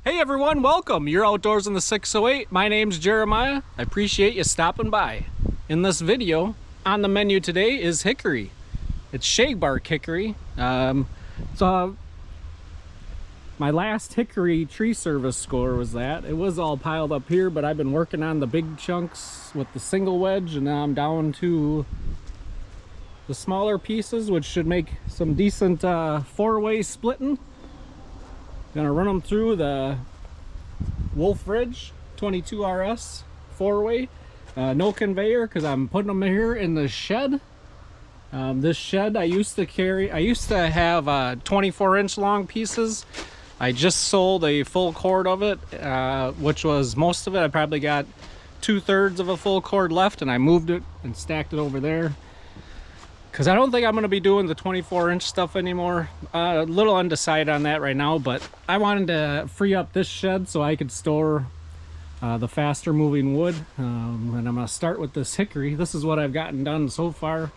Hey everyone, welcome! You're outdoors in the 608. My name's Jeremiah. I appreciate you stopping by. In this video, on the menu today is hickory. It's Shagbark Hickory. So my last hickory tree service score was that. It was all piled up here, but I've been working on the big chunks with the single wedge, and now I'm down to the smaller pieces, which should make some decent four-way splitting. Gonna run them through the Wolfe Ridge 22 RS four-way. No conveyor because I'm putting them here in the shed. This shed I used to have 24-inch long pieces. I just sold a full cord of it, which was most of it. I probably got 2/3 of a full cord left, and I moved it and stacked it over there because I don't think I'm going to be doing the 24-inch stuff anymore. A little undecided on that right now, but I wanted to free up this shed so I could store the faster moving wood. And I'm going to start with this hickory. This is what I've gotten done so far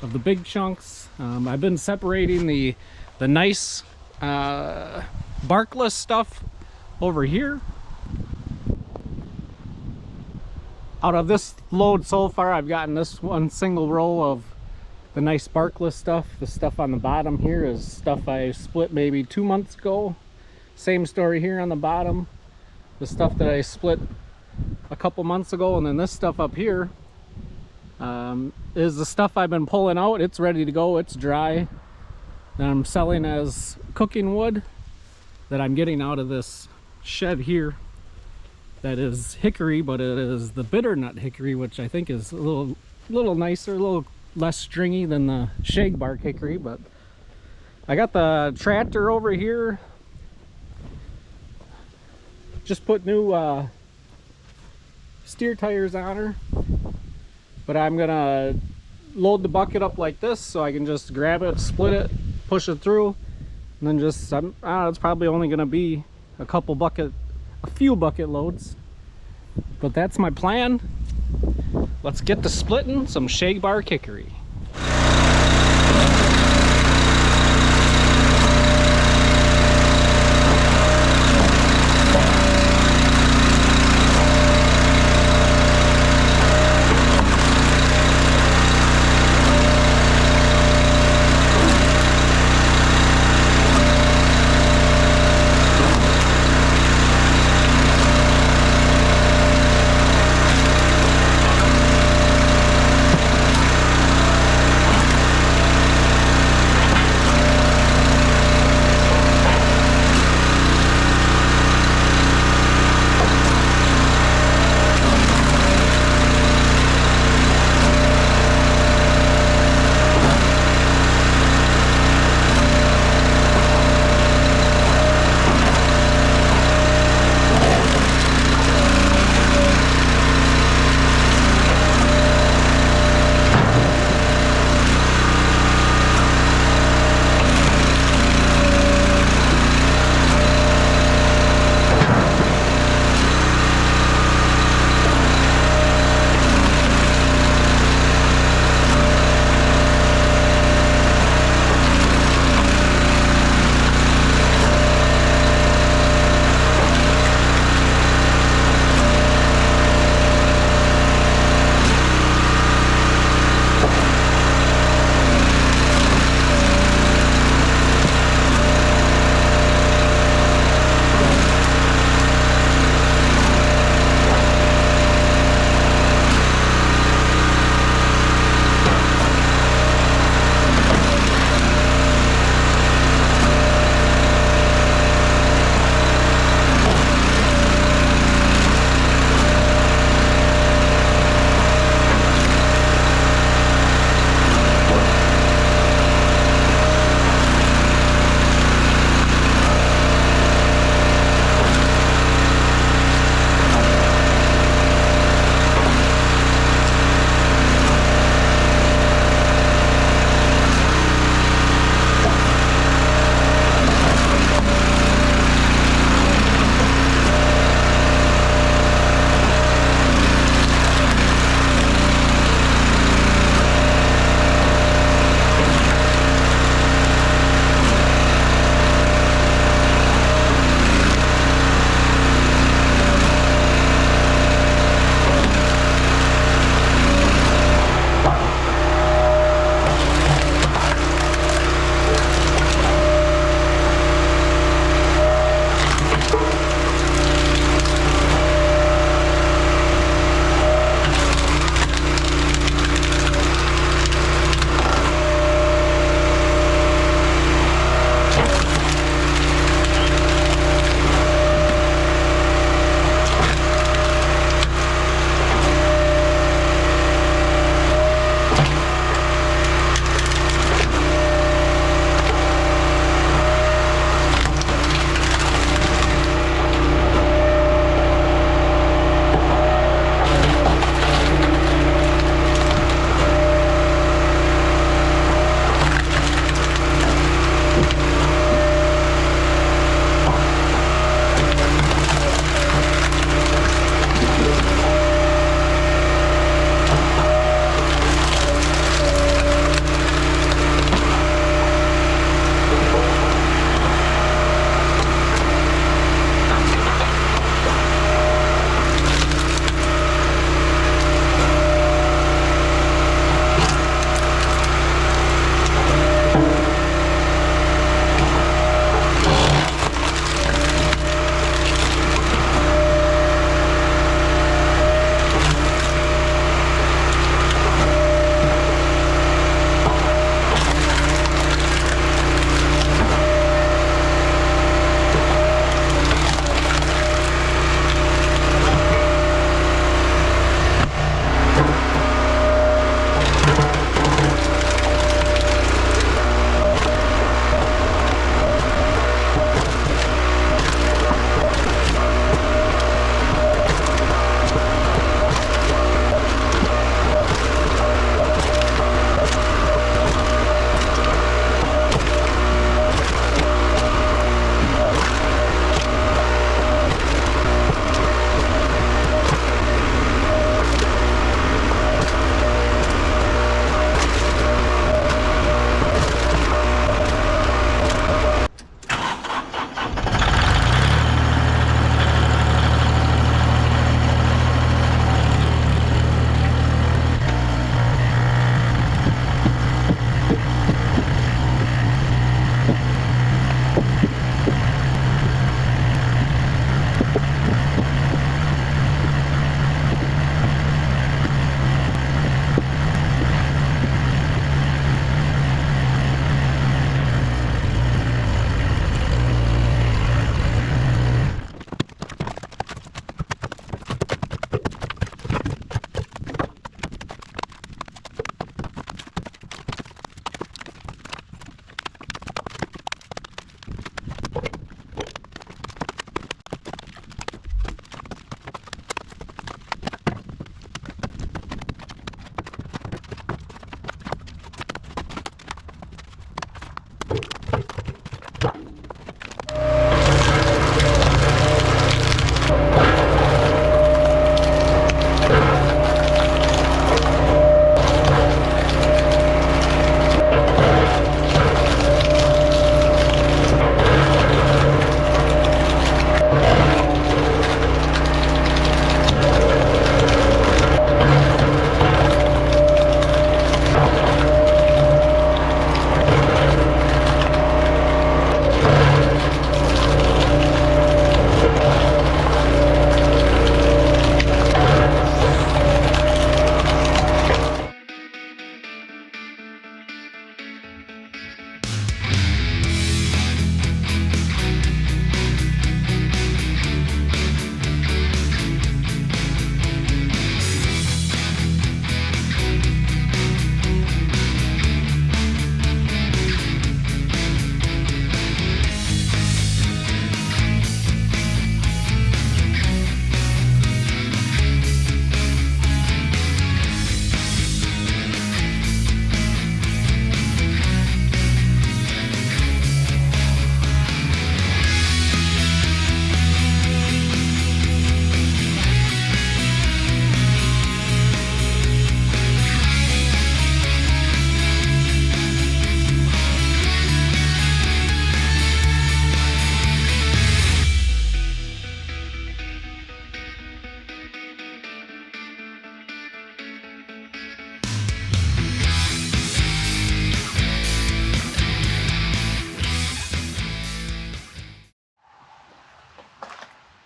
of the big chunks. I've been separating the nice barkless stuff over here. Out of this load so far, I've gotten this one single row of the nice barkless stuff. The stuff on the bottom here is stuff I split maybe 2 months ago. Same story here on the bottom. The stuff that I split a couple months ago, and then this stuff up here is the stuff I've been pulling out. It's ready to go, it's dry, that I'm selling as cooking wood that I'm getting out of this shed here. That is hickory, but it is the bitternut hickory, which I think is a little nicer, a little less stringy than the Shagbark hickory. But I got the tractor over here. Just put new steer tires on her, but I'm gonna load the bucket up like this so I can just grab it, split it, push it through, and then just it's probably only gonna be a few bucket loads, but that's my plan. Let's get to splitting some Shagbark hickory.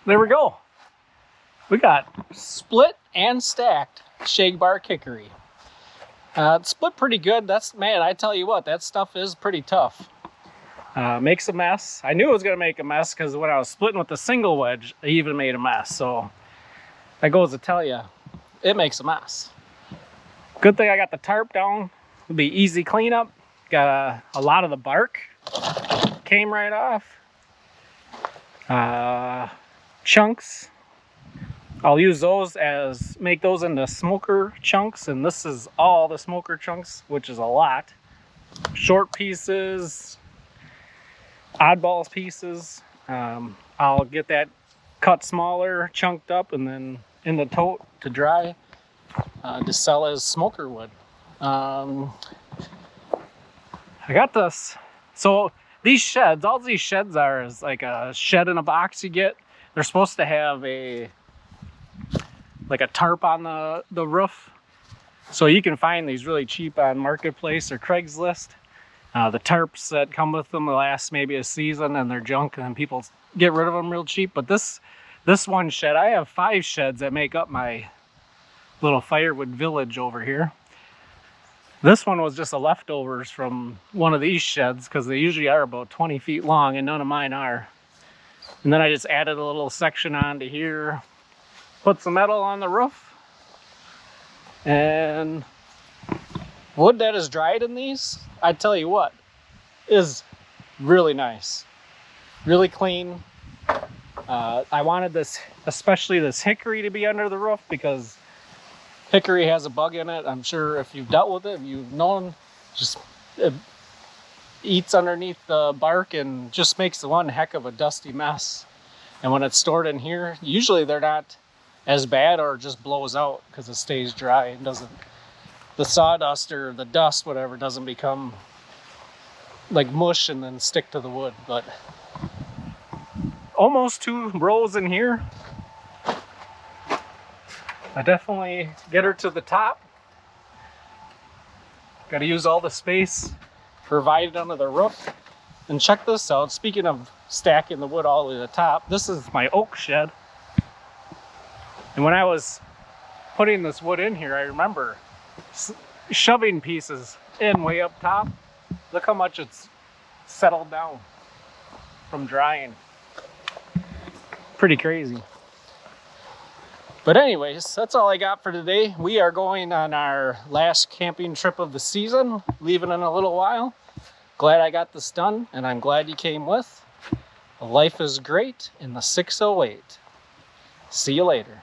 there we go. We got split and stacked Shagbark Hickory. It's split pretty good. That's, man, I tell you what, that stuff is pretty tough. Makes a mess. I knew it was gonna make a mess because when I was splitting with the single wedge, it even made a mess. So that goes to tell you, it makes a mess. Good thing I got the tarp down. It'll be easy cleanup. Got a lot of the bark came right off. Chunks. I'll use those make those into smoker chunks, and this is all the smoker chunks, which is a lot. Short pieces, oddballs pieces. I'll get that cut smaller, chunked up, and then in the tote to dry to sell as smoker wood. I got this. So these sheds, all these sheds are is like a shed in a box you get. They're supposed to have like a tarp on the roof. So you can find these really cheap on Marketplace or Craigslist. The tarps that come with them last maybe a season and they're junk and people get rid of them real cheap. But this one shed, I have 5 sheds that make up my little firewood village over here. This one was just a leftovers from one of these sheds because they usually are about 20 feet long and none of mine are. And then I just added a little section onto here, put some metal on the roof, and wood that is dried in these, I tell you what, is really nice, really clean. I wanted this, especially this hickory, to be under the roof because hickory has a bug in it. I'm sure if you've dealt with it, if you've known, it eats underneath the bark and just makes one heck of a dusty mess. And when it's stored in here, usually they're not as bad or just blows out because it stays dry and doesn't, the sawdust or the dust, whatever, doesn't become like mush and then stick to the wood. But almost 2 rows in here. I definitely get her to the top. Got to use all the space provided under the roof. And check this out, speaking of stacking the wood all the way to the top, this is my oak shed. And when I was putting this wood in here, I remember shoving pieces in way up top. Look how much it's settled down from drying. Pretty crazy. But anyways, that's all I got for today. We are going on our last camping trip of the season, leaving in a little while. Glad I got this done, and I'm glad you came with. Life is great in the 608. See you later.